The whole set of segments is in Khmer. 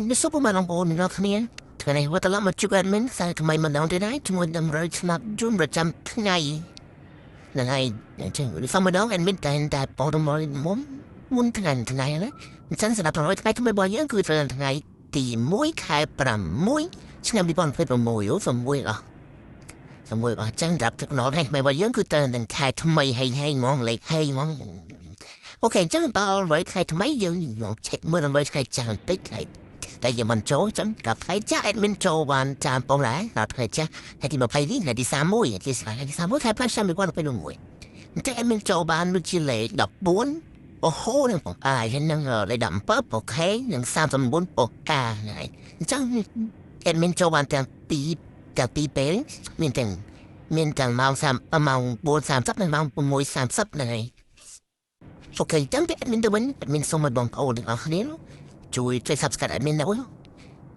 នេះសុំមកបងប្អូនអ្នកគ្នាថ្ងៃនេះវត្តឡំមកជួប admin សារថ្មីម្ដងទៀតហើយជាមួយនឹងរយស្មាប់ជូនប្រចាំថ្ងៃហ្នឹងហើយអញ្ចឹងសុំម្ដង admin តែបងទៅមកមុនថ្ងៃណាអញ្ចឹងសម្រាប់ថ្ងៃថ្មីរបស់យើងគឺថ្ងៃទី1ខែ6ឆ្នាំ2026សូមមួយអស់ចឹងរាប់ទឹកណោថ្ងៃថ្មីរបស់យើងគឺទៅនឹងខែថ្មីហេងហ្មងលេខហេងហ្មងអូខេអញ្ចឹងដល់វ័យថ្ងៃថ្មីយើងឆែកមើលដើម្បីថ្ងៃចាស់បន្តិចតែយើងមិនចូលចឹងដល់ថ្ងៃចាស់ admin ចូលបានតាមបងដែរដល់ថ្ងៃចាស់ថ្ងៃទី20នេះថ្ងៃទី31ថ្ងៃទី31ខែ5ឆ្នាំ2021អញ្ចឹង admin ចូលបានដូចជាលេខ14អូហូនឹងបងហើយនឹងលេខ17អូខេនឹង39អូកាហ្នឹងអញ្ចឹង admin ចូលបានទាំងពីរពេលមានទាំងម៉ោង4:30និងម៉ោង6:30ហ្នឹងហើយអូខេចឹងពី admin ទៅវិញ admin សូមឲ្យបងប្អូនទាំងអស់គ្នាជួយ subscribe admin ដែរ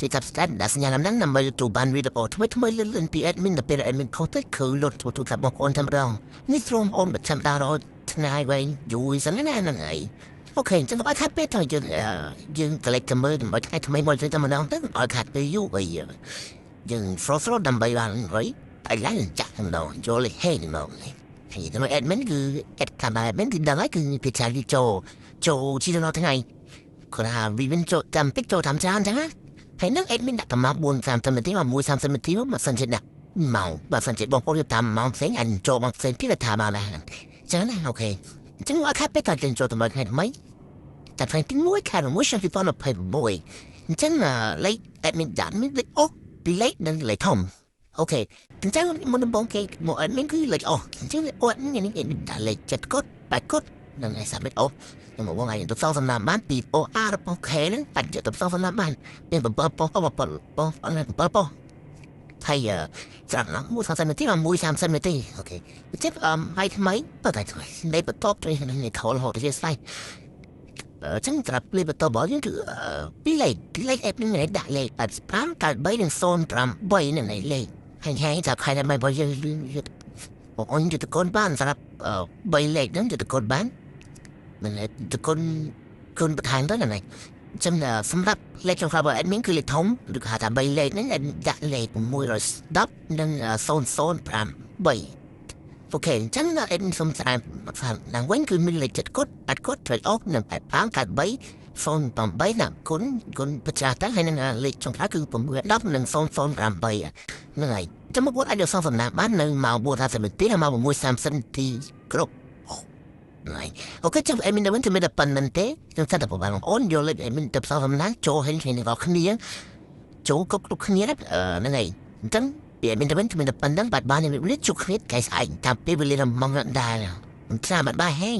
ជួយ subscribe ដាក់សញ្ញាដំណឹងដើម្បីទទួលបានវីដេអូថ្មីៗលឿនៗពី admin ទៅពេល admin ខុសទៅគឺលុតទូរស័ព្ទបងប្អូនតែម្ដងនេះសូមអូនប្រចាំដល់ថ្ងៃវិញយូរសិនណាហ្នឹងហើយអូខេចឹងបើខាត់ពេលទៅយើងកលេចទៅមើលដើម្បីថ្ងៃថ្មីមកទៅម្ដងទៅឲ្យខាត់ទៅយូរអីយើង frost ដើម្បីបានហើយតែឡើងចាក់ម្ដងចូលលេខហេម្ដងហើយតែ admin គឺ admin គឺដល់ហើយគឺពិចារណាចូលជីដល់ថ្ងៃគាត់ថាវាវិញចូលតាមតិចចូលតាមចានចឹងណាហើយនឹង admin ដាក់តាម4:30នាទីមក1:30នាទីមកសិនជាដាក់ម៉ោងបើសិនជាបងប្អូនតាមម៉ោងផ្សេងអញចូលមកផ្សេងពីថាបានដែរចឹងណាអូខេអញ្ចឹងអត់ខាត់ពេលតែចូលតាមថ្ងៃថ្មីតែថ្ងៃទី1ខែ6ឆ្នាំ2026អញ្ចឹងលេខ admin ដាក់មានលេខអូពីលេខនិងលេខធំអូខេអញ្ចឹងមុនដំបូងគេមក admin គឺលេខអូអញ្ចឹងលេខអូ admin នេះដាក់លេខ7កត់8កត់នឹងឯសាប់លេខអូខ្ញុំមកថ្ងៃទៅសងសំណាមបានពីអូអារបស់ខេហ្នឹងបាច់ទៅសងសំណាមបានមាន7ប៉ុស្តិ៍7ប៉ុស្តិ៍ហើយចាំណា1:30នាទីមក1:30នាទីអូខេចិត្តហើយថ្មីបើតែលេខបន្ទាប់ទៅនេះខលហត់ទៅស្អីចឹងត្រាប់លេខបន្ទាប់របស់យើងគឺពីលេខ admin នេះដាក់លេខ85 93និង053នឹងលេខហើយចាប់ខែតែបើយើងបងអញ្ចឹងទៅកូនបានសម្រាប់3លេខហ្នឹងទៅកូនបានមិនទៅគុណបន្ថែមទៅណាចឹងសម្រាប់លេខក្នុង admin គឺលេខធំឬក៏ថា3លេខហ្នឹងដាក់លេខ610និង0053អូខេអញ្ចឹង admin សុំស្រាវឡើងវិញគឺមានលេខ7កត់8កត់ត្រូវអុកនិង85 93 083ណាគុណបច្ចាស់ទៅហើយនឹងលេខចុងក្រោយគឺ610និង008ហ្នឹងហើយចាំមកអាចយកសងសំណាងបាននៅម៉ោង4:30នាទីដល់ម៉ោង6:30នាទីគ្រប់អូខេចាំ admin ទៅវិញទៅមានតែប៉ុណ្្នឹងទេខ្ញុំស្ដាប់បងអូនយកលេខ admin ទៅផ្សងសំណាងចូលឲ្យអ្នកនរគ្នាចូលគ្រប់គ្នាហ្នឹងហើយអញ្ចឹងពី admin ទៅវិញមានតែប៉ុណ្្នឹងបាត់បាននេះជួបគ្នាថ្ងៃស្អែកតាមពេលវេលាម៉ោងដែរមិនស្អាតបាត់បាយហេ